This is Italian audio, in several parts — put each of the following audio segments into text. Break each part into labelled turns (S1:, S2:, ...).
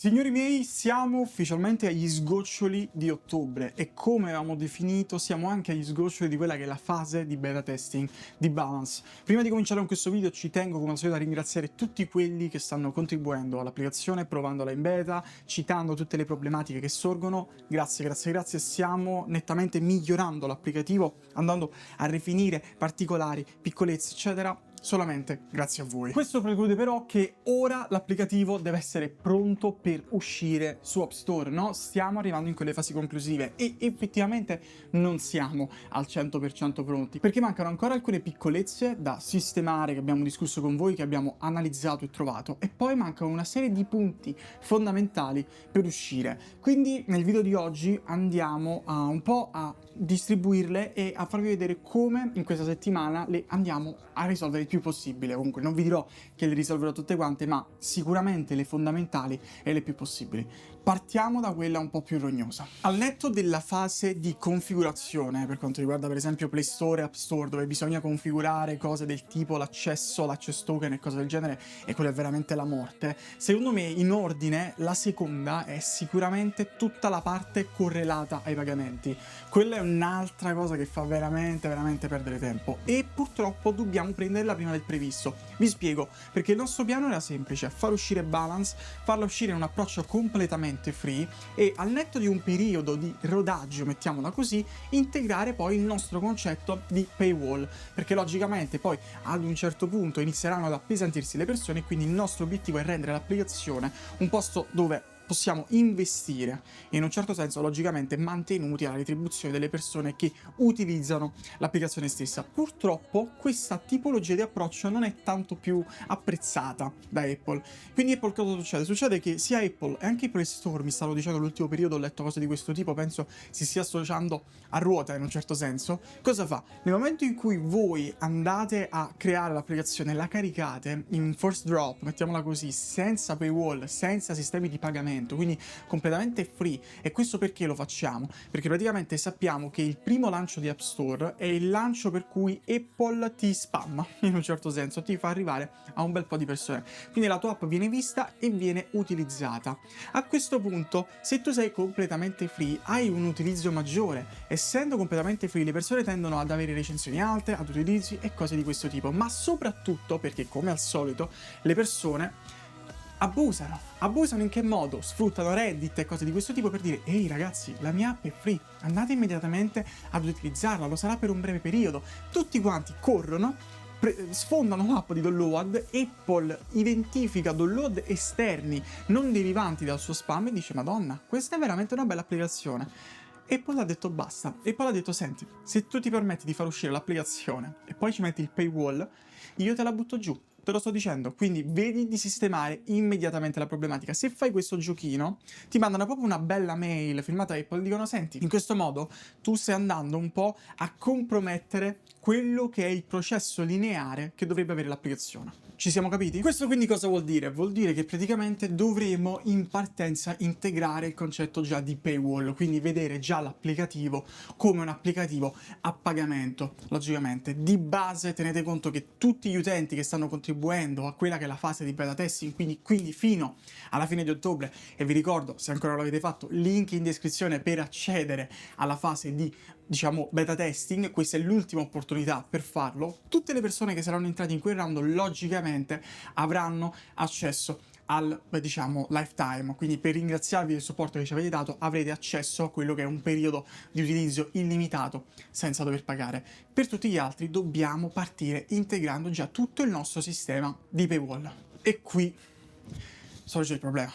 S1: Signori miei, siamo ufficialmente agli sgoccioli di ottobre e come avevamo definito siamo anche agli sgoccioli di quella che è la fase di beta testing di Balance. Prima di cominciare con questo video ci tengo come al solito a ringraziare tutti quelli che stanno contribuendo all'applicazione, provandola in beta, citando tutte le problematiche che sorgono. Grazie, grazie, grazie, stiamo nettamente migliorando l'applicativo, andando a rifinire particolari, piccolezze, eccetera. Solamente grazie a voi. Questo preclude però che ora l'applicativo deve essere pronto per uscire su App Store, no? Stiamo arrivando in quelle fasi conclusive e effettivamente non siamo al 100% pronti, perché mancano ancora alcune piccolezze da sistemare che abbiamo discusso con voi, che abbiamo analizzato e trovato, e poi mancano una serie di punti fondamentali per uscire. Quindi nel video di oggi andiamo un po' a distribuirle e a farvi vedere come in questa settimana le andiamo a risolvere il più possibile. Comunque non vi dirò che le risolverò tutte quante, ma sicuramente le fondamentali e le più possibili. Partiamo da quella un po' più rognosa. Al netto della fase di configurazione, per quanto riguarda per esempio Play Store e App Store, dove bisogna configurare cose del tipo l'access token e cose del genere, e quello è veramente la morte, secondo me in ordine la seconda è sicuramente tutta la parte correlata ai pagamenti. Quella è un'altra cosa che fa veramente perdere tempo e purtroppo dobbiamo prenderla prima del previsto. Vi spiego, perché il nostro piano era semplice: far uscire Balance, farla uscire in un approccio completamente free e al netto di un periodo di rodaggio, mettiamola così, integrare poi il nostro concetto di paywall, perché logicamente poi ad un certo punto inizieranno ad appesantirsi le persone e quindi il nostro obiettivo è rendere l'applicazione un posto dove possiamo investire e in un certo senso logicamente mantenuti alla retribuzione delle persone che utilizzano l'applicazione stessa. Purtroppo questa tipologia di approccio non è tanto più apprezzata da Apple. Quindi Apple cosa succede? Succede che sia Apple e anche i Play Store, mi stavo dicendo l'ultimo periodo, ho letto cose di questo tipo, penso si stia associando a ruota in un certo senso. Cosa fa? Nel momento in cui voi andate a creare l'applicazione, la caricate in first drop, mettiamola così, senza paywall, senza sistemi di pagamento, quindi completamente free. E questo perché lo facciamo? Perché praticamente sappiamo che il primo lancio di App Store è il lancio per cui Apple ti spamma, in un certo senso, ti fa arrivare a un bel po' di persone. Quindi la tua app viene vista e viene utilizzata. A questo punto, se tu sei completamente free, hai un utilizzo maggiore. Essendo completamente free, le persone tendono ad avere recensioni alte, ad utilizzi e cose di questo tipo, ma soprattutto perché, come al solito, le persone abusano in che modo? Sfruttano Reddit e cose di questo tipo per dire: ehi ragazzi, la mia app è free, andate immediatamente ad utilizzarla, lo sarà per un breve periodo. Tutti quanti corrono, sfondano l'app di download, Apple identifica download esterni non derivanti dal suo spam e dice: madonna, questa è veramente una bella applicazione. Apple ha detto basta. Apple ha detto: senti, se tu ti permetti di far uscire l'applicazione e poi ci metti il paywall, io te la butto giù. Te lo sto dicendo, quindi vedi di sistemare immediatamente la problematica. Se fai questo giochino, ti mandano proprio una bella mail firmata Apple, dicono: senti, in questo modo tu stai andando un po' a compromettere quello che è il processo lineare che dovrebbe avere l'applicazione. Ci siamo capiti? Questo quindi cosa vuol dire? Vuol dire che praticamente dovremo in partenza integrare il concetto già di paywall, quindi vedere già l'applicativo come un applicativo a pagamento. Logicamente, di base tenete conto che tutti gli utenti che stanno contribuendo a quella che è la fase di beta testing, quindi fino alla fine di ottobre, e vi ricordo, se ancora non l'avete fatto, link in descrizione per accedere alla fase di, diciamo, beta testing, questa è l'ultima opportunità per farlo. Tutte le persone che saranno entrate in quel round logicamente avranno accesso al, diciamo, lifetime, quindi per ringraziarvi del supporto che ci avete dato avrete accesso a quello che è un periodo di utilizzo illimitato senza dover pagare. Per tutti gli altri dobbiamo partire integrando già tutto il nostro sistema di paywall e qui sorge il problema.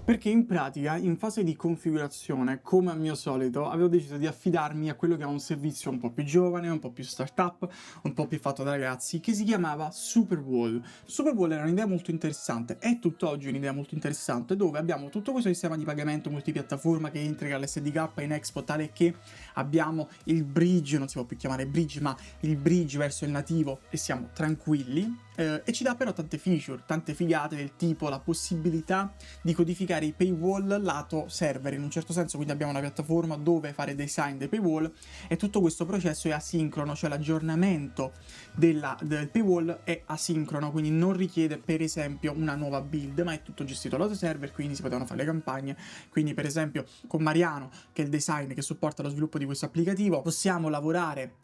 S1: Perché in pratica, in fase di configurazione, come al mio solito, avevo deciso di affidarmi a quello che è un servizio un po' più giovane, un po' più startup, un po' più fatto da ragazzi, che si chiamava Superwall. Superwall era un'idea molto interessante, è tutt'oggi un'idea molto interessante, dove abbiamo tutto questo sistema di pagamento multipiattaforma che integra l'SDK in Expo, tale che abbiamo il bridge, non si può più chiamare bridge, ma il bridge verso il nativo e siamo tranquilli. e ci dà però tante feature, tante figate, del tipo la possibilità di codificare i paywall lato server, in un certo senso. Quindi abbiamo una piattaforma dove fare design dei paywall e tutto questo processo è asincrono, cioè l'aggiornamento del paywall è asincrono, quindi non richiede per esempio una nuova build, ma è tutto gestito lato server, quindi si potevano fare le campagne. Quindi per esempio con Mariano, che è il design che supporta lo sviluppo di questo applicativo, possiamo lavorare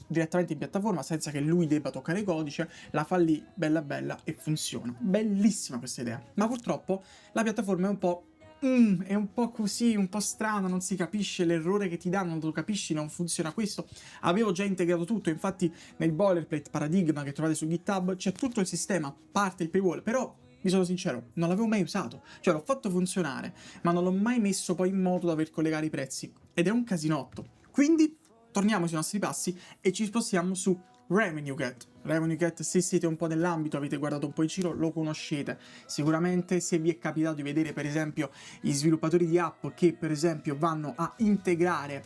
S1: direttamente in piattaforma senza che lui debba toccare codice, la fa lì bella bella e funziona. Bellissima questa idea, ma purtroppo la piattaforma è un po' così, un po' strana, non si capisce l'errore che ti dà, non lo capisci, non funziona questo. Avevo già integrato tutto, infatti nel boilerplate Paradigma che trovate su GitHub c'è tutto il sistema, parte il paywall, però vi sono sincero, non l'avevo mai usato, cioè l'ho fatto funzionare, ma non l'ho mai messo poi in modo da poter collegare i prezzi, ed è un casinotto. Quindi torniamo sui nostri passi e ci spostiamo su RevenueGet. RevenueGet, se siete un po' nell'ambito, avete guardato un po' in giro, lo conoscete sicuramente. Se vi è capitato di vedere per esempio gli sviluppatori di app che per esempio vanno a integrare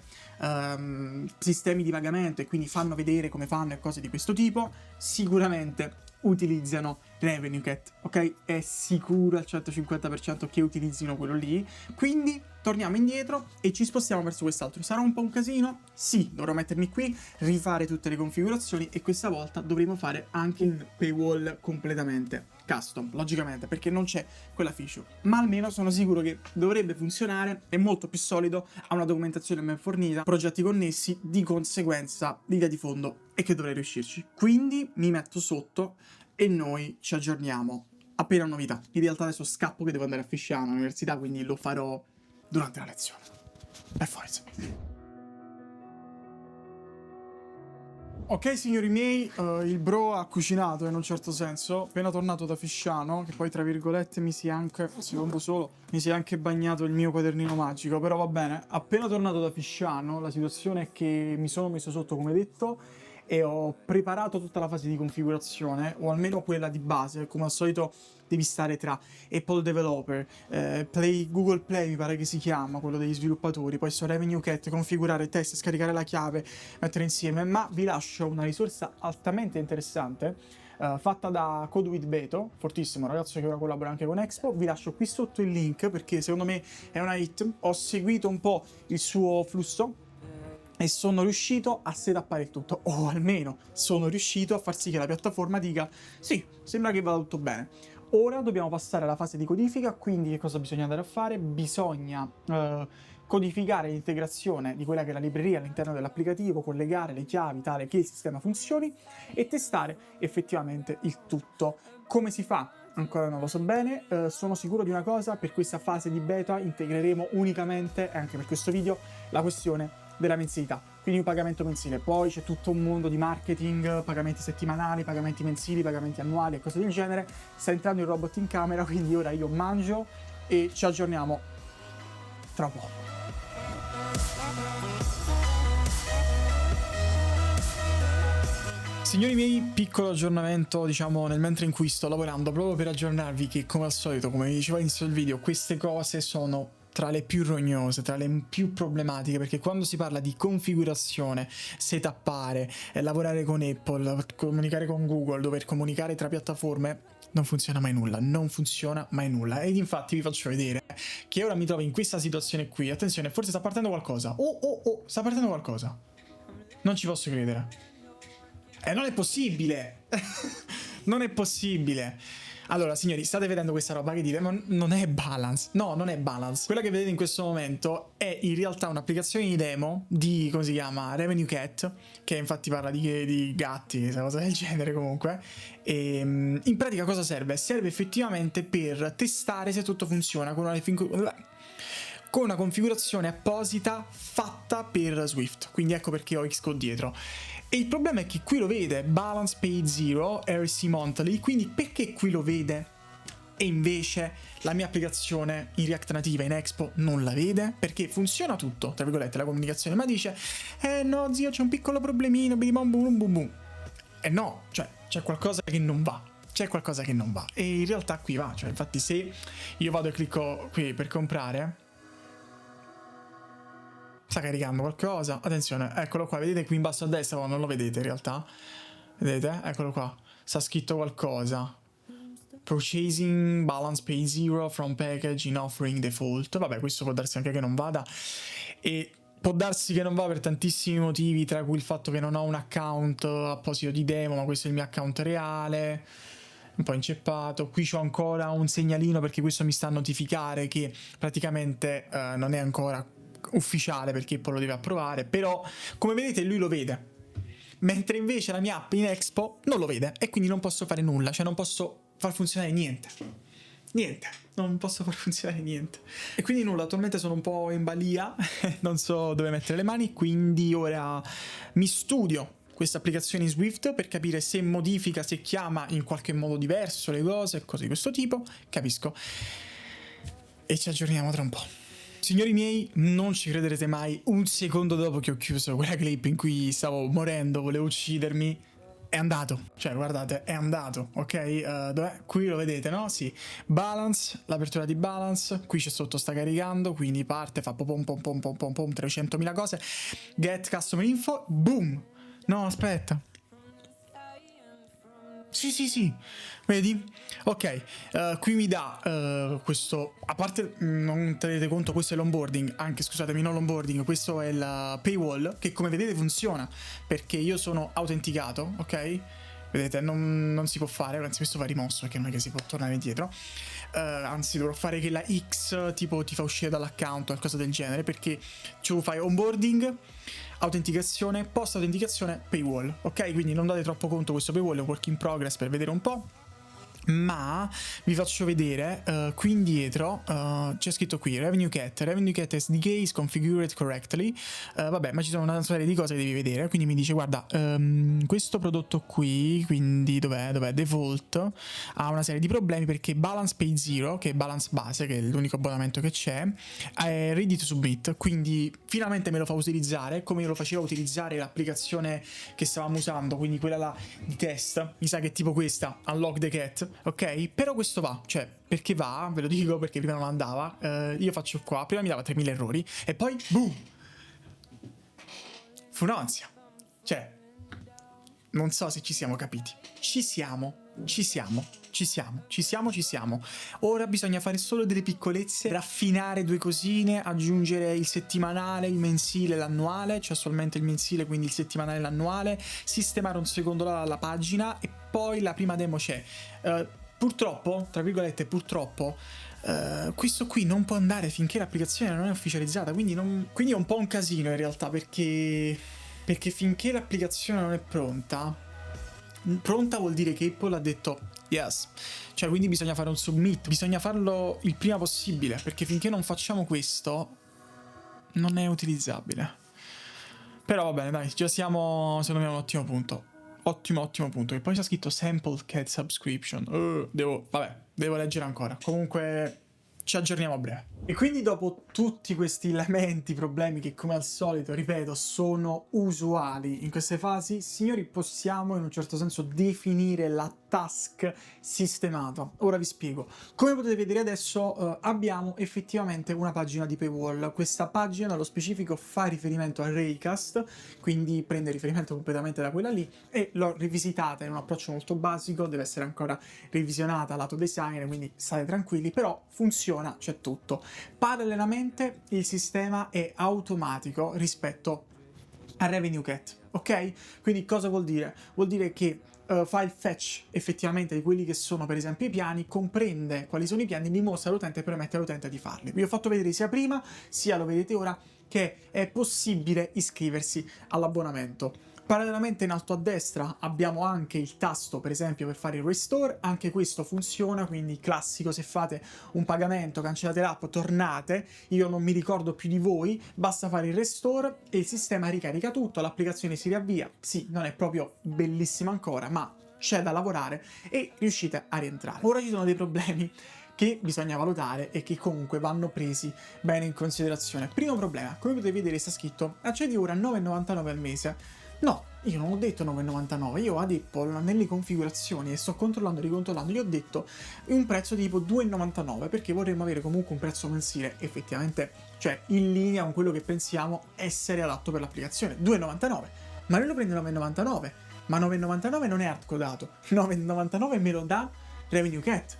S1: sistemi di pagamento e quindi fanno vedere come fanno e cose di questo tipo, sicuramente utilizzano RevenueGet, ok? È sicuro al 150% che utilizzino quello lì. Quindi torniamo indietro e ci spostiamo verso quest'altro. Sarà un po' un casino? Sì, dovrò mettermi qui, rifare tutte le configurazioni e questa volta dovremo fare anche il paywall completamente custom, logicamente, perché non c'è quella feature. Ma almeno sono sicuro che dovrebbe funzionare, è molto più solido, ha una documentazione ben fornita, progetti connessi, di conseguenza l'idea di fondo è che dovrei riuscirci. Quindi mi metto sotto e noi ci aggiorniamo appena novità. In realtà adesso scappo che devo andare a Fisciano all'università, quindi lo farò durante la lezione. Per forza. Ok signori miei, il bro ha cucinato in un certo senso, appena tornato da Fisciano, che poi tra virgolette mi si è anche, secondo solo, mi si è anche bagnato il mio quadernino magico, però va bene. Appena tornato da Fisciano, la situazione è che mi sono messo sotto come detto e ho preparato tutta la fase di configurazione, o almeno quella di base. Come al solito devi stare tra Apple Developer, Google Play mi pare che si chiama, quello degli sviluppatori, poi su RevenueGet, configurare test, scaricare la chiave, mettere insieme. Ma vi lascio una risorsa altamente interessante fatta da Code with Beto, fortissimo ragazzo che ora collabora anche con Expo. Vi lascio qui sotto il link perché secondo me è una hit. Ho seguito un po' il suo flusso e sono riuscito a setuppare il tutto, o almeno sono riuscito a far sì che la piattaforma dica sì, sembra che vada tutto bene. Ora dobbiamo passare alla fase di codifica, quindi che cosa bisogna andare a fare? Bisogna codificare l'integrazione di quella che è la libreria all'interno dell'applicativo, collegare le chiavi tale che il sistema funzioni e testare effettivamente il tutto. Come si fa? Ancora non lo so bene, sono sicuro di una cosa: per questa fase di beta integreremo unicamente, e anche per questo video, la questione della mensilità, quindi un pagamento mensile. Poi c'è tutto un mondo di marketing, pagamenti settimanali, pagamenti mensili, pagamenti annuali e cose del genere. Sta entrando il robot in camera, quindi ora io mangio e ci aggiorniamo tra un po'. Signori miei, piccolo aggiornamento, diciamo, nel mentre in cui sto lavorando, proprio per aggiornarvi che, come al solito, come vi dicevo all'inizio del video, queste cose sono tra le più rognose, tra le più problematiche, perché quando si parla di configurazione, setuppare, lavorare con Apple, comunicare con Google, dover comunicare tra piattaforme, non funziona mai nulla, non funziona mai nulla. Ed infatti vi faccio vedere che ora mi trovo in questa situazione qui. Attenzione, forse sta partendo qualcosa. Oh, sta partendo qualcosa. Non ci posso credere. Non è possibile. Non è possibile. Allora, signori, state vedendo questa roba che dite, ma non è Balance. No, non è Balance. Quella che vedete in questo momento è in realtà un'applicazione di demo di, come si chiama, RevenueGet, che infatti parla di gatti, questa cosa del genere comunque. E in pratica cosa serve? Serve effettivamente per testare se tutto funziona con una configurazione apposita fatta per Swift. Quindi ecco perché ho Xcode dietro. E il problema è che qui lo vede Balance Pay Zero, RC Monthly, quindi perché qui lo vede e invece la mia applicazione in React nativa, in Expo, non la vede? Perché funziona tutto, tra virgolette, la comunicazione, ma dice no zio, c'è un piccolo problemino, bim bum bum bum. No, cioè c'è qualcosa che non va. C'è qualcosa che non va. E in realtà qui va, cioè infatti se io vado e clicco qui per comprare, sta caricando qualcosa, attenzione, eccolo qua, vedete qui in basso a destra, non lo vedete in realtà, vedete, eccolo qua, sta scritto qualcosa. Purchasing balance pay zero from package in offering default. Vabbè, questo può darsi anche che non vada, e può darsi che non va per tantissimi motivi, tra cui il fatto che non ho un account apposito di demo, ma questo è il mio account reale, un po' inceppato. Qui c'ho ancora un segnalino perché questo mi sta a notificare che praticamente non è ancora ufficiale perché poi lo deve approvare, però come vedete lui lo vede, mentre invece la mia app in Expo non lo vede e quindi non posso fare nulla, cioè non posso far funzionare niente, non posso far funzionare niente. E quindi nulla, attualmente sono un po' in balia, non so dove mettere le mani, quindi ora mi studio questa applicazione in Swift per capire se modifica, se chiama in qualche modo diverso le cose, cose di questo tipo, capisco. E ci aggiorniamo tra un po'. Signori miei, non ci crederete mai, un secondo dopo che ho chiuso quella clip in cui stavo morendo, volevo uccidermi, è andato, cioè guardate, è andato, ok? Dov'è? Qui lo vedete, no? Sì. Balance, l'apertura di balance, qui c'è sotto, sta caricando, quindi parte, fa pom pom pom pom pom pom 300.000 cose, get customer info, boom! No, aspetta. Sì, vedi? Ok, qui mi dà questo, a parte non tenete conto, questo è l'onboarding, anche scusatemi, non l'onboarding, questo è il paywall, che come vedete funziona, perché io sono autenticato, ok? Vedete, non si può fare, anzi questo va rimosso perché non è che si può tornare indietro, anzi dovrò fare che la X tipo ti fa uscire dall'account o qualcosa del genere, perché tu fai onboarding, autenticazione, post autenticazione, paywall, ok? Quindi non date troppo conto, questo paywall è un work in progress per vedere un po'. Ma vi faccio vedere, qui indietro c'è scritto qui Revenue Cat SDK is configured correctly, vabbè, ma ci sono una serie di cose che devi vedere, quindi mi dice guarda, questo prodotto qui, quindi dov'è, default, ha una serie di problemi perché balance pay zero, che è balance base, che è l'unico abbonamento che c'è, è ready to submit, quindi finalmente me lo fa utilizzare come io lo facevo utilizzare l'applicazione che stavamo usando, quindi quella là di test, mi sa che è tipo questa, Unlock the Cat. Ok, però questo va, cioè, perché va, ve lo dico perché prima non andava, io faccio qua, prima mi dava 3000 errori e poi, boom, fu un'ansia, cioè, non so se ci siamo capiti, ci siamo. Ora bisogna fare solo delle piccolezze, raffinare due cosine, aggiungere il settimanale, il mensile, l'annuale, cioè solamente il mensile, quindi il settimanale e l'annuale, sistemare un secondo la pagina e poi la prima demo c'è. Purtroppo, tra virgolette, questo qui non può andare finché l'applicazione non è ufficializzata, quindi è un po' un casino in realtà, perché finché l'applicazione non è pronta vuol dire che Apple ha detto yes, cioè quindi bisogna fare un submit, bisogna farlo il prima possibile, perché finché non facciamo questo non è utilizzabile. Però va bene, dai, già siamo secondo me a un ottimo punto. Ottimo punto. E poi c'è scritto Sample Cat Subscription. Devo leggere ancora. Comunque ci aggiorniamo a breve. E quindi dopo tutti questi elementi, problemi che come al solito, ripeto, sono usuali in queste fasi, signori, possiamo in un certo senso definire la task sistemata. Ora vi spiego. Come potete vedere adesso abbiamo effettivamente una pagina di paywall. Questa pagina nello specifico fa riferimento a Raycast, quindi prende riferimento completamente da quella lì e l'ho rivisitata in un approccio molto basico, deve essere ancora revisionata lato design, quindi state tranquilli, però funziona, c'è tutto. Parallelamente il sistema è automatico rispetto a Revenue Cat, ok? Quindi cosa vuol dire? Vuol dire che fa il fetch effettivamente di quelli che sono per esempio i piani, comprende quali sono i piani, li mostra all'utente e permette all'utente di farli. Vi ho fatto vedere sia prima, sia lo vedete ora, che è possibile iscriversi all'abbonamento. Parallelamente in alto a destra abbiamo anche il tasto per esempio per fare il restore, anche questo funziona, quindi classico, se fate un pagamento, cancellate l'app, tornate, io non mi ricordo più di voi, basta fare il restore e il sistema ricarica tutto, l'applicazione si riavvia, sì, non è proprio bellissima ancora, ma c'è da lavorare e riuscite a rientrare. Ora ci sono dei problemi che bisogna valutare e che comunque vanno presi bene in considerazione. Primo problema, come potete vedere sta scritto accedi ora a 9,99 al mese. No, io non ho detto 9,99, io ad Apple nelle configurazioni, e sto controllando e ricontrollando, io ho detto un prezzo tipo 2,99 perché vorremmo avere comunque un prezzo mensile effettivamente, cioè in linea con quello che pensiamo essere adatto per l'applicazione, 2,99, ma noi lo prende 9,99, ma 9,99 non è hardcodato, 9,99 me lo dà Revenue Cat.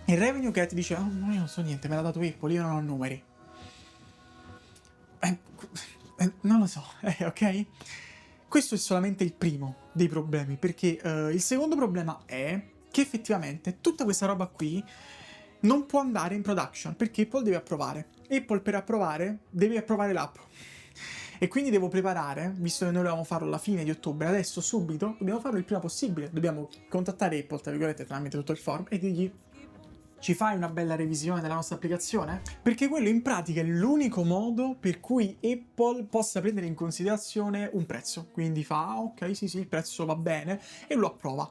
S1: E Revenue Cat dice, oh, no, io non so niente, me l'ha dato Apple, io non ho numeri. Non lo so, ok? Questo è solamente il primo dei problemi, perché il secondo problema è che effettivamente tutta questa roba qui non può andare in production, perché Apple deve approvare. Apple per approvare deve approvare l'app. E quindi devo preparare, visto che noi dovevamo farlo alla fine di ottobre, adesso subito dobbiamo farlo il prima possibile. Dobbiamo contattare Apple, tra virgolette, tramite tutto il forum e dirgli: ci fai una bella revisione della nostra applicazione? Perché quello in pratica è l'unico modo per cui Apple possa prendere in considerazione un prezzo. Quindi fa, ah, ok, sì, il prezzo va bene, e lo approva.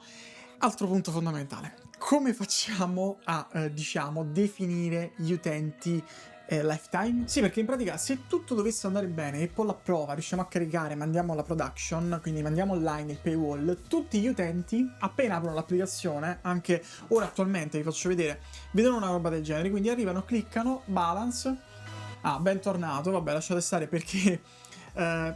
S1: Altro punto fondamentale: come facciamo a, diciamo, definire gli utenti lifetime? Sì, perché in pratica se tutto dovesse andare bene, Apple approva, riusciamo a caricare, mandiamo alla production, quindi mandiamo online il paywall, tutti gli utenti appena aprono l'applicazione, anche ora attualmente vi faccio vedere, vedono una roba del genere, quindi arrivano, cliccano, balance, ah, bentornato, vabbè, lasciate stare perché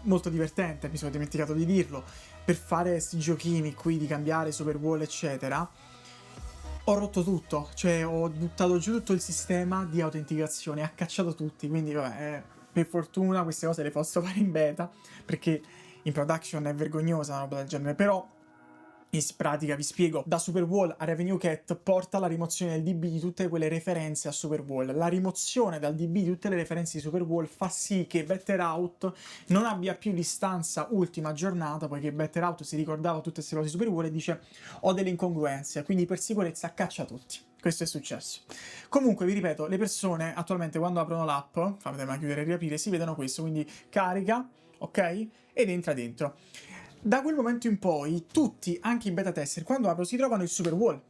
S1: molto divertente, mi sono dimenticato di dirlo, per fare questi giochini qui di cambiare super wall eccetera. Ho rotto tutto, cioè ho buttato giù tutto il sistema di autenticazione, ha cacciato tutti, quindi vabbè, per fortuna queste cose le posso fare in beta, perché in production è vergognosa una roba del genere, però in pratica vi spiego, da Superwall a Revenue Cat porta alla rimozione del DB di tutte quelle referenze a Superwall. La rimozione dal DB di tutte le referenze di Superwall fa sì che BetterOut non abbia più l'istanza ultima aggiornata, poiché BetterOut si ricordava tutte queste cose di Superwall e dice ho delle incongruenze, quindi per sicurezza caccia tutti. Questo è successo. Comunque, vi ripeto, le persone attualmente quando aprono l'app, fatemi chiudere e riaprire, si vedono questo, quindi carica, ok? Ed entra dentro. Da quel momento in poi, tutti, anche i beta tester, quando aprono si trovano il super wall.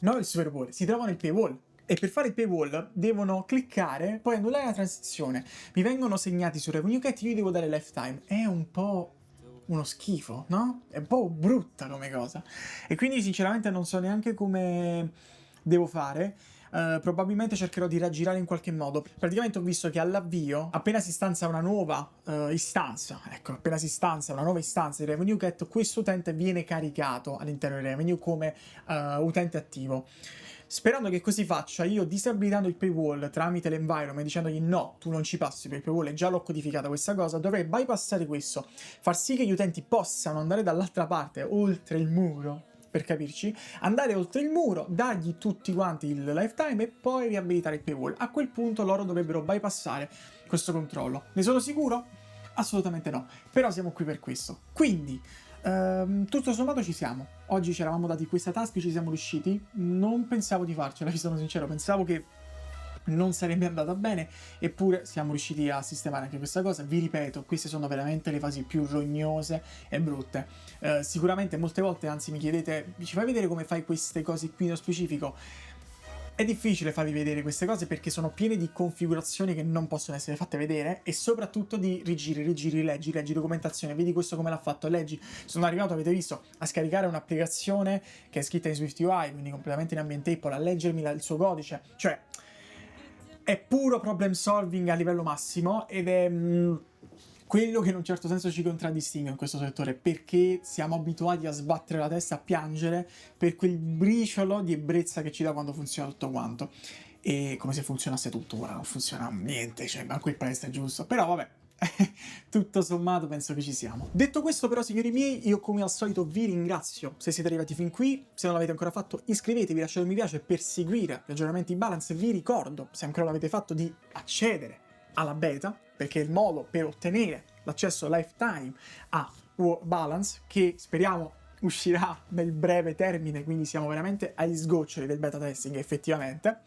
S1: Non il super wall, si trovano il paywall. E per fare il paywall devono cliccare, poi annullare la transazione. Mi vengono segnati su Revenue Cat, io devo dare lifetime. È un po' uno schifo, no? È un po' brutta come cosa. E quindi sinceramente non so neanche come devo fare. Probabilmente cercherò di raggirare in qualche modo. Praticamente ho visto che all'avvio, appena si istanzia una nuova istanza di Revenue Cat, questo utente viene caricato all'interno di Revenue come utente attivo. Sperando che così faccia, io disabilitando il paywall tramite l'environment, dicendogli no, tu non ci passi per il paywall, e già l'ho codificata questa cosa, dovrei bypassare questo, far sì che gli utenti possano andare dall'altra parte, oltre il muro, per capirci, andare oltre il muro, dargli tutti quanti il lifetime e poi riabilitare il paywall. A quel punto loro dovrebbero bypassare questo controllo. Ne sono sicuro? Assolutamente no. Però siamo qui per questo. Quindi, tutto sommato ci siamo. Oggi ci eravamo dati questa task, ci siamo riusciti. Non pensavo di farcela, vi sono sincero, pensavo che non sarebbe andata bene, eppure siamo riusciti a sistemare anche questa cosa. Vi ripeto, queste sono veramente le fasi più rognose e brutte. Sicuramente molte volte, anzi mi chiedete, ci fai vedere come fai queste cose qui nello specifico? È difficile farvi vedere queste cose perché sono piene di configurazioni che non possono essere fatte vedere, e soprattutto di rigiri, leggi documentazione, vedi questo come l'ha fatto, leggi. Sono arrivato, avete visto, a scaricare un'applicazione che è scritta in SwiftUI, quindi completamente in ambiente Apple, a leggermi il suo codice, cioè è puro problem solving a livello massimo, ed è quello che in un certo senso ci contraddistingue in questo settore, perché siamo abituati a sbattere la testa, a piangere per quel briciolo di ebbrezza che ci dà quando funziona tutto quanto. E come se funzionasse tutto, ora non funziona niente, cioè manco il presto è giusto, però vabbè. Tutto sommato penso che ci siamo. Detto questo però, signori miei, io come al solito vi ringrazio se siete arrivati fin qui. Se non l'avete ancora fatto, iscrivetevi, lasciate un mi piace per seguire gli aggiornamenti Balance. Vi ricordo, se ancora non l'avete fatto, di accedere alla beta, perché è il modo per ottenere l'accesso lifetime a Balance, che speriamo uscirà nel breve termine, quindi siamo veramente agli sgoccioli del beta testing effettivamente.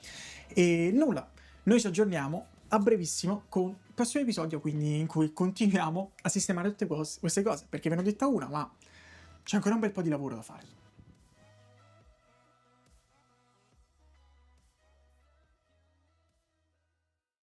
S1: E nulla, noi ci aggiorniamo a brevissimo con il prossimo episodio, quindi in cui continuiamo a sistemare tutte queste cose, perché ve ne ho detta una, ma c'è ancora un bel po' di lavoro da fare.